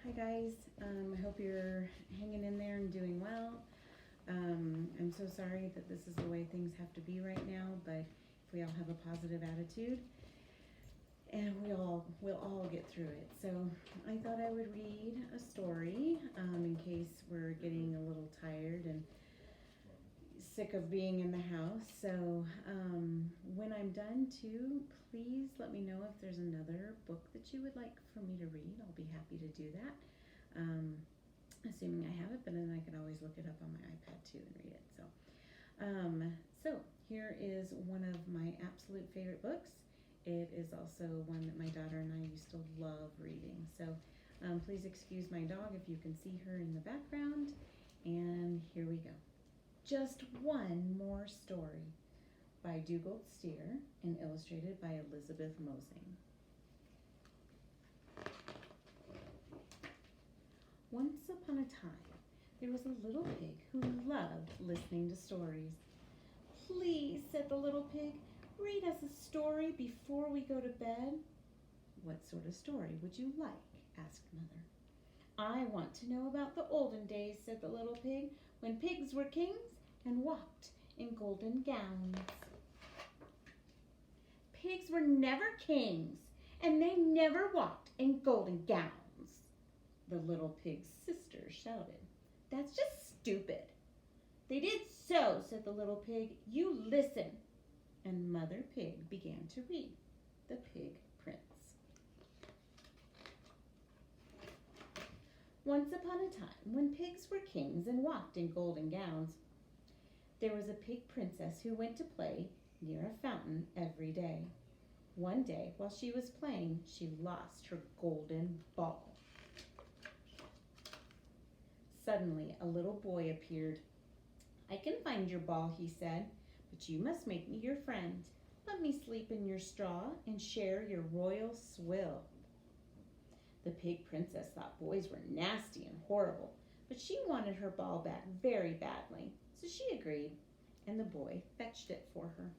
Hi guys, I hope you're hanging in there and doing well. I'm so sorry that this is the way things have to be right now, but if we all have a positive attitude, and we'll all get through it. So I thought I would read a story in case we're getting a little tired and sick of being in the house. So when I'm done too, please let me know if there's another book that you would like for me to read. I'll be happy to do that. Assuming I have it, but then I can always look it up on my iPad too and read it. So here is one of my absolute favorite books. It is also one that my daughter and I used to love reading. So please excuse my dog if you can see her in the background. And here we go. Just One More Story by Dugald Steer and illustrated by Elizabeth Mosing. Once upon a time, there was a little pig who loved listening to stories. "Please," said the little pig, "read us a story before we go to bed." "What sort of story would you like?" asked Mother. "I want to know about the olden days," said the little pig, "when pigs were kings and walked in golden gowns." "Pigs were never kings, and they never walked in golden gowns," the little pig's sister shouted. "That's just stupid." "They did so," said the little pig. "You listen." And Mother Pig began to read The Pig Prince. Once upon a time, when pigs were kings and walked in golden gowns, there was a pig princess who went to play near a fountain every day. One day, while she was playing, she lost her golden ball. Suddenly, a little boy appeared. "I can find your ball," he said, "but you must make me your friend. Let me sleep in your straw and share your royal swill." The pig princess thought boys were nasty and horrible, but she wanted her ball back very badly, so she agreed, and the boy fetched it for her.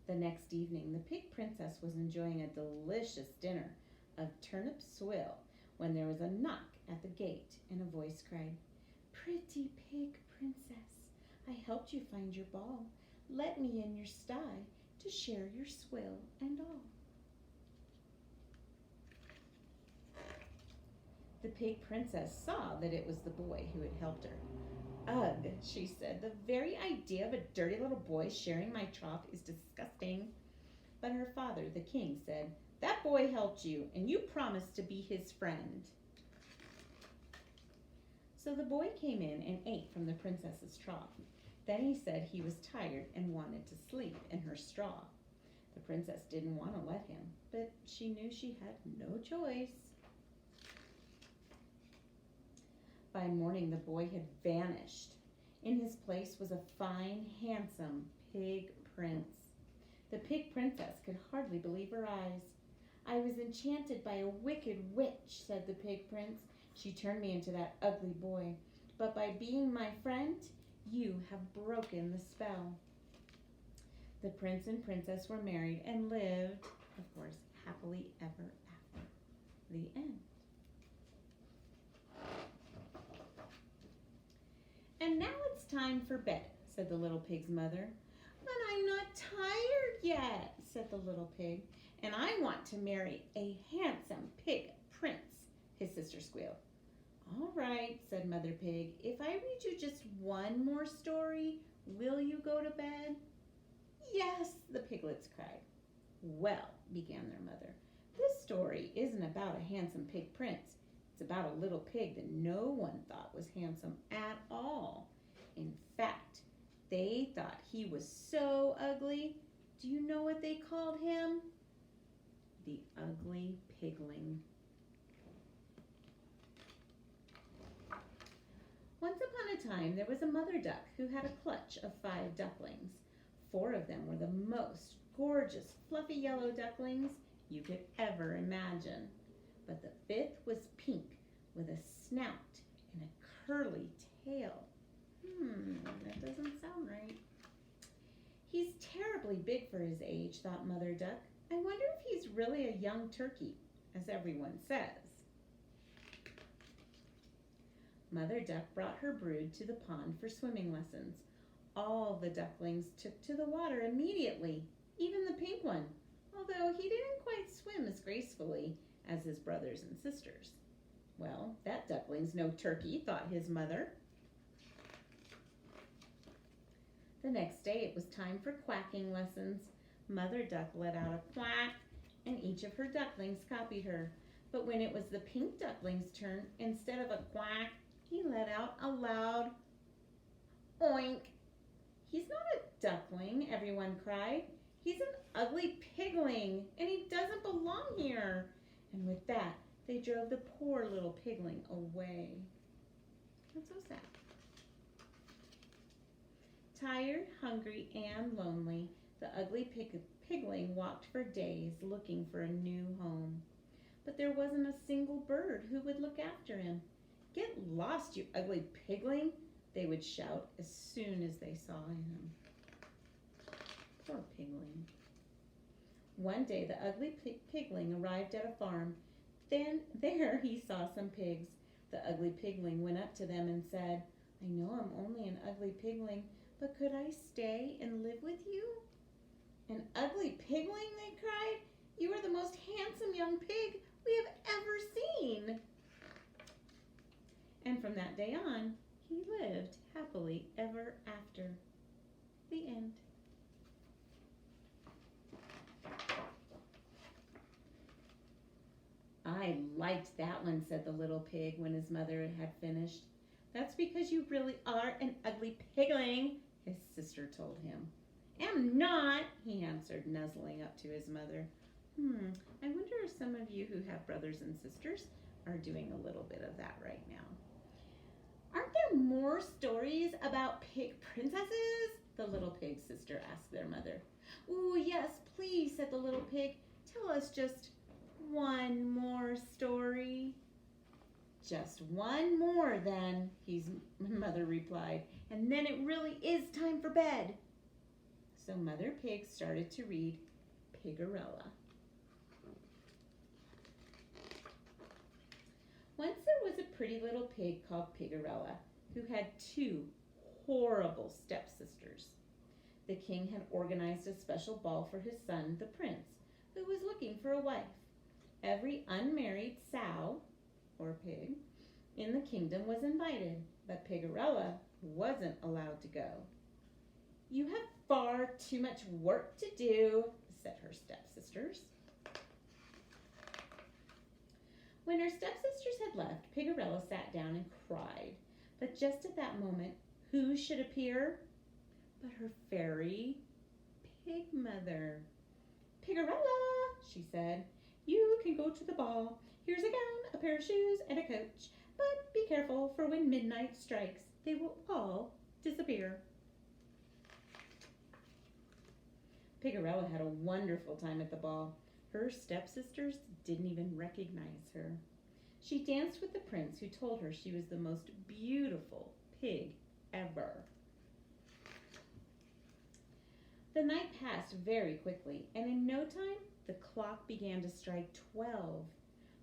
The next evening, the pig princess was enjoying a delicious dinner of turnip swill when there was a knock at the gate, and a voice cried, "Pretty pig princess, I helped you find your ball. Let me in your sty to share your swill and all." The pig princess saw that it was the boy who had helped her. "Ugh," she said, "the very idea of a dirty little boy sharing my trough is disgusting." But her father, the king, said, "That boy helped you, and you promised to be his friend." So the boy came in and ate from the princess's trough. Then he said he was tired and wanted to sleep in her straw. The princess didn't want to let him, but she knew she had no choice. By morning, the boy had vanished. In his place was a fine, handsome pig prince. The pig princess could hardly believe her eyes. "I was enchanted by a wicked witch," said the pig prince. "She turned me into that ugly boy. But by being my friend, you have broken the spell." The prince and princess were married and lived, of course, happily ever after. The end. "And now it's time for bed," said the little pig's mother. "But I'm not tired yet," said the little pig. "And I want to marry a handsome pig prince," his sister squealed. "All right," said Mother Pig. "If I read you just one more story, will you go to bed?" "Yes," the piglets cried. "Well," began their mother, "this story isn't about a handsome pig prince. It's about a little pig that no one thought was handsome at all. In fact, they thought he was so ugly. Do you know what they called him? The ugly pigling." Once upon a time, there was a mother duck who had a clutch of 5 ducklings. 4 of them were the most gorgeous, fluffy yellow ducklings you could ever imagine. But the 5th was pink with a snout and a curly tail. That doesn't sound right. "He's terribly big for his age," thought Mother Duck. "I wonder if he's really a young turkey, as everyone says." Mother Duck brought her brood to the pond for swimming lessons. All the ducklings took to the water immediately, even the pink one, although he didn't quite swim as gracefully as his brothers and sisters. Well, that duckling's no turkey, thought his mother. The next day it was time for quacking lessons. Mother Duck let out a quack, and each of her ducklings copied her. But when it was the pink duckling's turn, instead of a quack, he let out a loud oink. He's not a duckling, everyone cried. He's an ugly pigling, and he doesn't belong here. And with that, they drove the poor little pigling away. That's so sad. Tired, hungry, and lonely, the ugly pigling walked for days looking for a new home. But there wasn't a single bird who would look after him. "Get lost, you ugly pigling," they would shout as soon as they saw him. Poor pigling. One day the ugly pigling arrived at a farm. Then there he saw some pigs. The ugly pigling went up to them and said, "I know I'm only an ugly pigling, but could I stay and live with you?" "An ugly pigling," they cried. "You are the most handsome young pig we have ever seen." And from that day on, he lived happily ever after. The end. "I liked that one," said the little pig when his mother had finished. "That's because you really are an ugly pigling," his sister told him. "Am not," he answered, nuzzling up to his mother. I wonder if some of you who have brothers and sisters are doing a little bit of that right now. "Aren't there more stories about pig princesses?" the little pig's sister asked their mother. "Ooh, yes, please," said the little pig. "Tell us just one more story." "Just one more then," his mother replied, "and then it really is time for bed." So Mother Pig started to read Pigorella. Once there was a pretty little pig called Pigorella who had two horrible stepsisters. The king had organized a special ball for his son, the prince, who was looking for a wife. Every unmarried sow, or pig, in the kingdom was invited, but Pigorella wasn't allowed to go. "You have far too much work to do," said her stepsisters. When her stepsisters had left, Pigorella sat down and cried. But just at that moment, who should appear but her fairy pig mother. "Pigorella," she said, "you can go to the ball. Here's a gown, a pair of shoes, and a coach. But be careful, for when midnight strikes, they will all disappear." Pigorella had a wonderful time at the ball. Her stepsisters didn't even recognize her. She danced with the prince, who told her she was the most beautiful pig ever. The night passed very quickly, and in no time, the clock began to strike 12.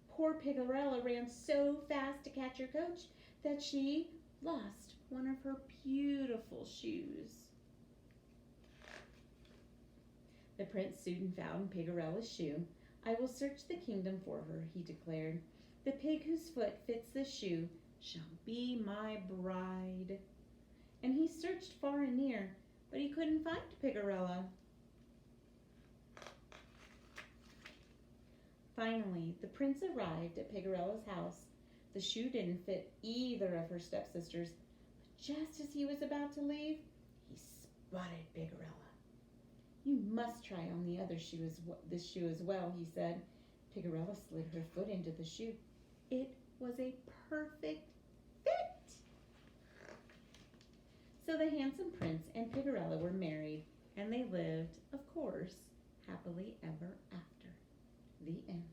Poor Pigorella ran so fast to catch her coach that she lost one of her beautiful shoes. The prince soon found Pigorella's shoe. "I will search the kingdom for her," he declared. "The pig whose foot fits this shoe shall be my bride." And he searched far and near, but he couldn't find Pigorella. Finally, the prince arrived at Pigorella's house. The shoe didn't fit either of her stepsisters, but just as he was about to leave, he spotted Pigorella. "You must try on the other shoe this shoe as well," he said. Pigorella slid her foot into the shoe. It was a perfect fit. So the handsome prince and Pigorella were married, and they lived, of course, happily ever after. The end.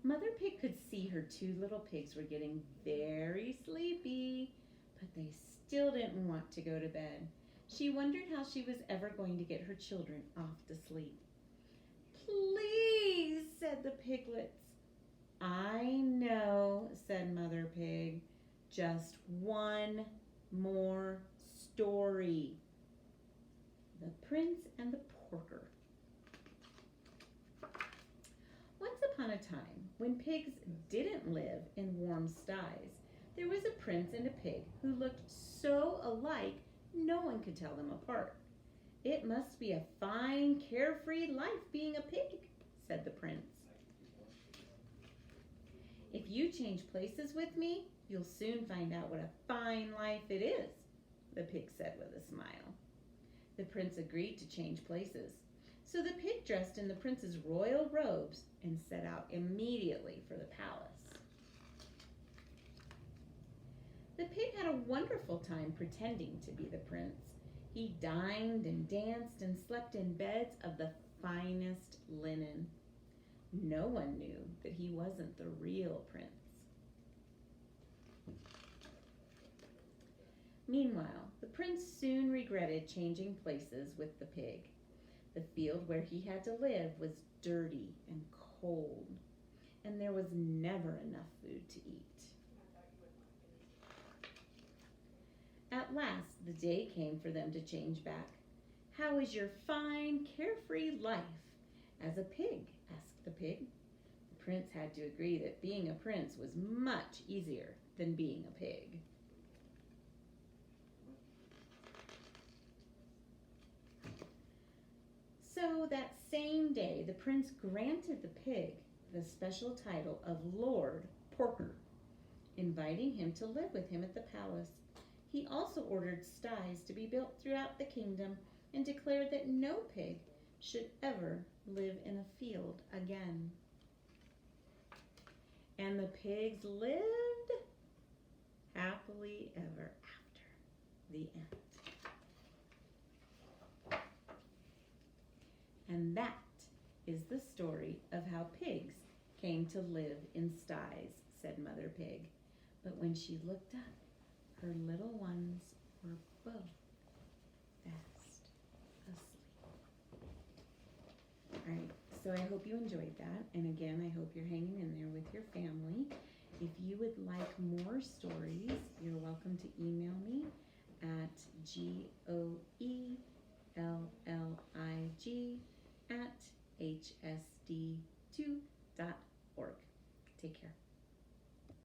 Mother Pig could see her two little pigs were getting very sleepy, but they still didn't want to go to bed. She wondered how she was ever going to get her children off to sleep. "Please," said the piglets. I know, said Mother Pig. Just one more story. The Prince and the Porker. Once upon a time, when pigs didn't live in warm sties, there was a prince and a pig who looked so alike no one could tell them apart. It must be a fine, carefree life being a pig, said the prince. If you change places with me, you'll soon find out what a fine life it is, the pig said with a smile. The prince agreed to change places. So the pig dressed in the prince's royal robes and set out immediately for the palace. The pig had a wonderful time pretending to be the prince. He dined and danced and slept in beds of the finest linen. No one knew that he wasn't the real prince. Meanwhile, the prince soon regretted changing places with the pig. The field where he had to live was dirty and cold, and there was never enough food to eat. At last, the day came for them to change back. "How is your fine, carefree life as a pig?" asked the pig. The prince had to agree that being a prince was much easier than being a pig. So that same day, the prince granted the pig the special title of Lord Porker, inviting him to live with him at the palace. He also ordered sties to be built throughout the kingdom and declared that no pig should ever live in a field again. And the pigs lived happily ever after. The end. And that is the story of how pigs came to live in sties, said Mother Pig. But when she looked up, her little ones were both fast asleep. All right, so I hope you enjoyed that. And again, I hope you're hanging in there with your family. If you would like more stories,